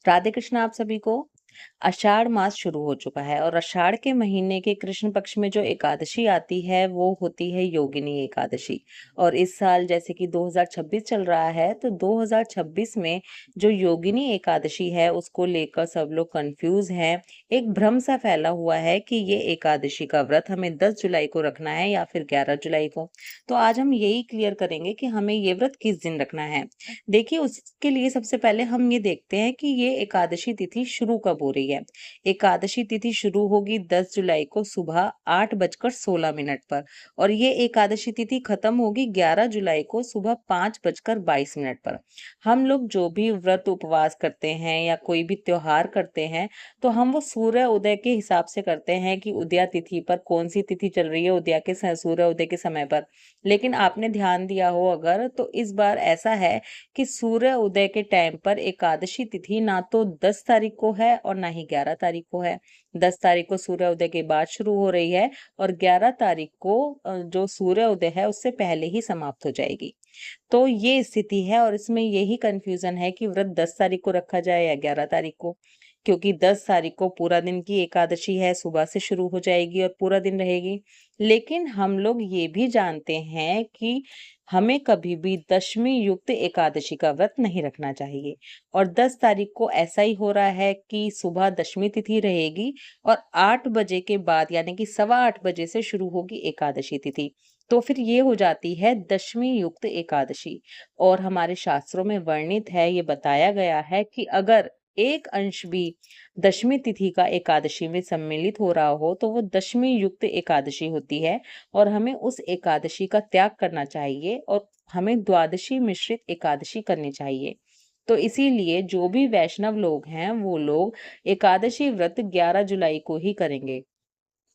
राधे कृष्ण आप सभी को। आषाढ़ मास शुरू हो चुका है और आषाढ़ के महीने के कृष्ण पक्ष में जो एकादशी आती है वो होती है योगिनी एकादशी। और इस साल जैसे कि 2026 चल रहा है तो 2026 में जो योगिनी एकादशी है उसको लेकर सब लोग कंफ्यूज हैं। एक भ्रम सा फैला हुआ है कि ये एकादशी का व्रत हमें 10 जुलाई को रखना है या फिर 11 जुलाई को। तो आज हम यही क्लियर करेंगे कि हमें ये व्रत किस दिन रखना है। देखिए उसके लिए सबसे पहले हम ये देखते हैं कि ये एकादशी तिथि शुरू कब हो रही है। एकादशी तिथि शुरू होगी 10 जुलाई को सुबह 8:16 पर और ये एकादशी तिथि खत्म होगी 11 जुलाई को सुबह 5:22 पर। हम लोग जो भी व्रत उपवास करते हैं या कोई भी त्योहार करते हैं तो हम वो सूर्य उदय के हिसाब से करते हैं कि उदया तिथि पर कौन सी तिथि चल रही है उदया के सूर्य उदय के समय पर। लेकिन आपने ध्यान दिया हो अगर तो इस बार ऐसा है कि सूर्य उदय के टाइम पर एकादशी तिथि ना तो 10 तारीख को है और ना ही 11 तारीख को है। 10 तारीख को सूर्य उदय के बाद शुरू हो रही है और 11 तारीख को जो सूर्य उदय है उससे पहले ही समाप्त हो जाएगी। तो ये स्थिति है और इसमें यही कंफ्यूजन है कि व्रत 10 तारीख को रखा जाए या 11 तारीख को। क्योंकि 10 तारीख को पूरा दिन की एकादशी है, सुबह से शुरू हो जाएगी और पूरा दिन रहेगी। लेकिन हम लोग ये भी जानते हैं कि हमें कभी भी दशमी युक्त एकादशी का व्रत नहीं रखना चाहिए। और 10 तारीख को ऐसा ही हो रहा है कि सुबह दशमी तिथि रहेगी और 8 बजे के बाद यानी कि सवा 8 बजे से शुरू होगी एकादशी तिथि। तो फिर ये हो जाती है दशमी युक्त एकादशी। और हमारे शास्त्रों में वर्णित है, ये बताया गया है कि अगर एक अंश भी दशमी तिथि का एकादशी में सम्मिलित हो रहा हो तो वो दशमी युक्त एकादशी होती है और हमें उस एकादशी का त्याग करना चाहिए और हमें द्वादशी मिश्रित एकादशी करनी चाहिए। तो इसीलिए जो भी वैष्णव लोग हैं वो लोग एकादशी व्रत 11 जुलाई को ही करेंगे।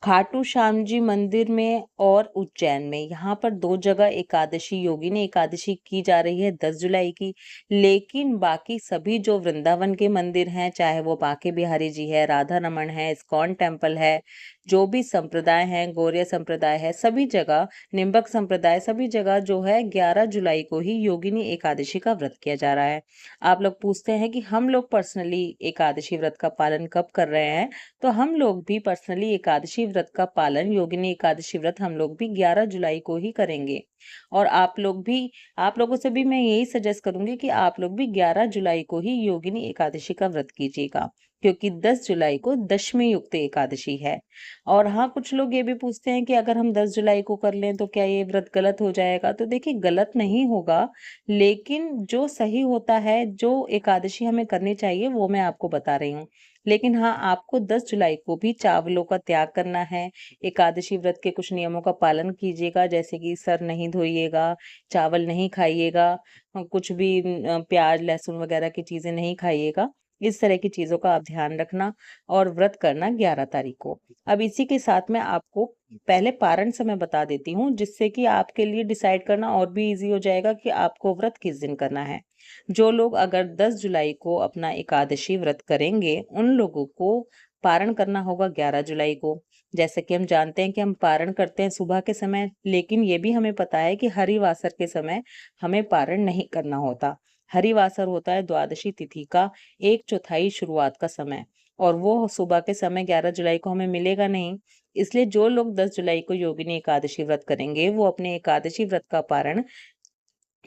खाटू श्याम जी मंदिर में और उज्जैन में यहाँ पर 2 जगह एकादशी योगिनी एकादशी की जा रही है 10 जुलाई की। लेकिन बाकी सभी जो वृंदावन के मंदिर हैं, चाहे वो बांके बिहारी जी है, राधा रमण है, इस्कॉन टेम्पल है, जो भी संप्रदाय हैं, गौड़िया संप्रदाय है, सभी जगह, निम्बक संप्रदाय, सभी जगह जो है 11 जुलाई को ही योगिनी एकादशी का व्रत किया जा रहा है। आप लोग पूछते हैं कि हम लोग पर्सनली एकादशी व्रत का पालन कब कर रहे हैं। तो हम लोग भी पर्सनली एकादशी व्रत का पालन योगिनी एकादशी व्रत हम लोग भी 11 जुलाई को ही करेंगे। और आप लोगों से भी मैं यही सजेस्ट करूंगी कि आप लोग भी 11 जुलाई को ही योगिनी एकादशी का व्रत कीजिएगा। क्योंकि 10 जुलाई को दशमी युक्त एकादशी है। और हाँ, कुछ लोग ये भी पूछते हैं कि अगर हम 10 जुलाई को कर लें तो क्या ये व्रत गलत हो जाएगा। तो देखिए गलत नहीं होगा, लेकिन जो सही होता है, जो एकादशी हमें करनी चाहिए वो मैं आपको बता रही हूँ। लेकिन हाँ, आपको 10 जुलाई को भी चावलों का त्याग करना है। एकादशी व्रत के कुछ नियमों का पालन कीजिएगा, जैसे कि सर नहीं धोइएगा, चावल नहीं खाइएगा, कुछ भी प्याज लहसुन वगैरह की चीजें नहीं खाइएगा। इस तरह की चीजों का आप ध्यान रखना और व्रत करना 11 तारीख को। अब इसी के साथ मैं आपको पहले पारण समय बता देती हूँ, जिससे कि आपके लिए डिसाइड करना और भी इजी हो जाएगा कि आपको व्रत किस दिन करना है। जो लोग अगर 10 जुलाई को अपना एकादशी व्रत करेंगे उन लोगों को पारण करना होगा 11 जुलाई को। जैसे कि हम जानते हैं कि हम पारण करते हैं सुबह के समय, लेकिन ये भी हमें पता है कि हरिवासर के समय हमें पारण नहीं करना होता। हरिवासर होता है द्वादशी तिथि का 1/4 शुरुआत का समय और वो सुबह के समय 11 जुलाई को हमें मिलेगा नहीं। इसलिए जो लोग 10 जुलाई को योगिनी एकादशी व्रत करेंगे वो अपने एकादशी व्रत का पारण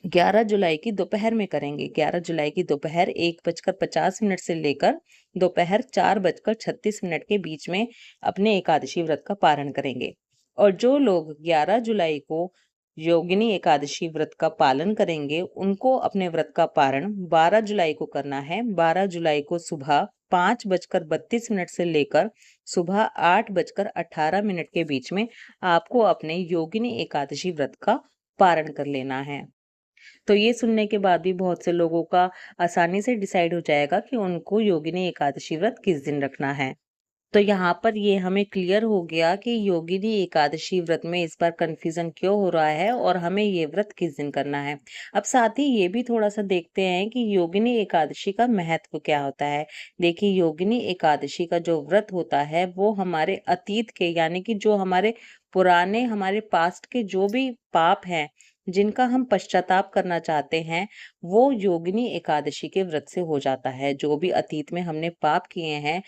11 जुलाई की दोपहर में करेंगे। 11 जुलाई की दोपहर 1:50 से लेकर दोपहर 4:36 के बीच में अपने एकादशी व्रत का पारण करेंगे। और जो लोग 11 जुलाई को योगिनी एकादशी व्रत का पालन करेंगे उनको अपने व्रत का पारण 12 जुलाई को करना है। 12 जुलाई को सुबह 5:32 से लेकर सुबह 8:18 के बीच में आपको अपने योगिनी एकादशी व्रत का पारण कर लेना है। तो ये सुनने के बाद भी बहुत से लोगों का आसानी से डिसाइड हो जाएगा कि उनको योगिनी एकादशी व्रत किस दिन रखना है। तो यहाँ पर ये हमें क्लियर हो गया कि योगिनी एकादशी व्रत में इस बार कंफ्यूजन क्यों हो रहा है और हमें ये व्रत किस दिन करना है। अब साथ ही ये भी थोड़ा सा देखते हैं कि योगिनी एकादशी का महत्व क्या होता है। देखिए योगिनी एकादशी का जो व्रत होता है वो हमारे अतीत के यानी कि जो हमारे पुराने हमारे पास्ट के जो भी पाप हैं जिनका हम पश्चाताप करना चाहते हैं वो योगिनी एकादशी के व्रत से हो जाता है। जो भी अतीत में हमने पाप किए हैं,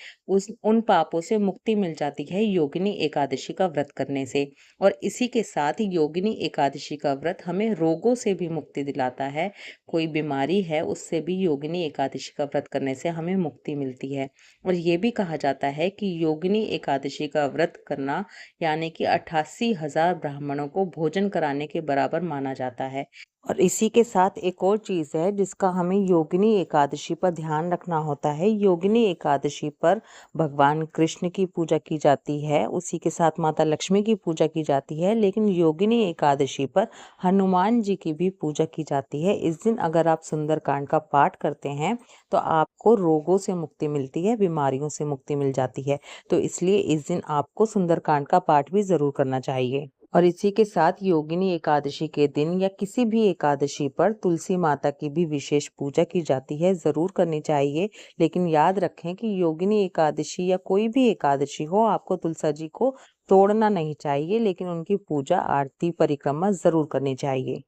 उन पापों से मुक्ति मिल जाती है योगिनी एकादशी का व्रत करने से। और इसी के साथ योगिनी एकादशी का व्रत हमें रोगों से भी मुक्ति दिलाता है। कोई बीमारी है, उससे भी योगिनी एकादशी का व्रत करने से हमें मुक्ति मिलती है। और ये भी कहा जाता है कि योगिनी एकादशी का व्रत करना यानी कि 88,000 ब्राह्मणों को भोजन कराने के बराबर माना जाता है। और इसी के साथ एक और चीज़ है जिसका हमें योगिनी एकादशी पर ध्यान रखना होता है। योगिनी एकादशी पर भगवान कृष्ण की पूजा की जाती है, उसी के साथ माता लक्ष्मी की पूजा की जाती है, लेकिन योगिनी एकादशी पर हनुमान जी की भी पूजा की जाती है। इस दिन अगर आप सुंदरकांड का पाठ करते हैं तो आपको रोगों से मुक्ति मिलती है, बीमारियों से मुक्ति मिल जाती है। तो इसलिए इस दिन आपको सुंदरकांड का पाठ भी ज़रूर करना चाहिए। और इसी के साथ योगिनी एकादशी के दिन या किसी भी एकादशी पर तुलसी माता की भी विशेष पूजा की जाती है, ज़रूर करनी चाहिए। लेकिन याद रखें कि योगिनी एकादशी या कोई भी एकादशी हो, आपको तुलसा जी को तोड़ना नहीं चाहिए, लेकिन उनकी पूजा आरती परिक्रमा ज़रूर करनी चाहिए।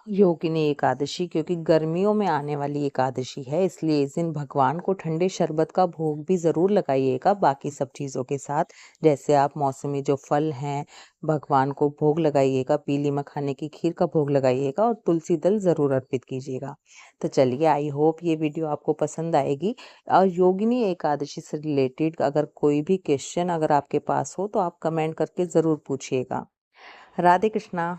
योगिनी एकादशी क्योंकि गर्मियों में आने वाली एकादशी है, इसलिए इस दिन भगवान को ठंडे शरबत का भोग भी ज़रूर लगाइएगा बाकी सब चीज़ों के साथ। जैसे आप मौसमी जो फल हैं, भगवान को भोग लगाइएगा, पीली मखाने की खीर का भोग लगाइएगा और तुलसी दल ज़रूर अर्पित कीजिएगा। तो चलिए, आई होप ये वीडियो आपको पसंद आएगी। और योगिनी एकादशी से रिलेटेड अगर कोई भी क्वेश्चन अगर आपके पास हो तो आप कमेंट करके ज़रूर पूछिएगा। राधे कृष्णा।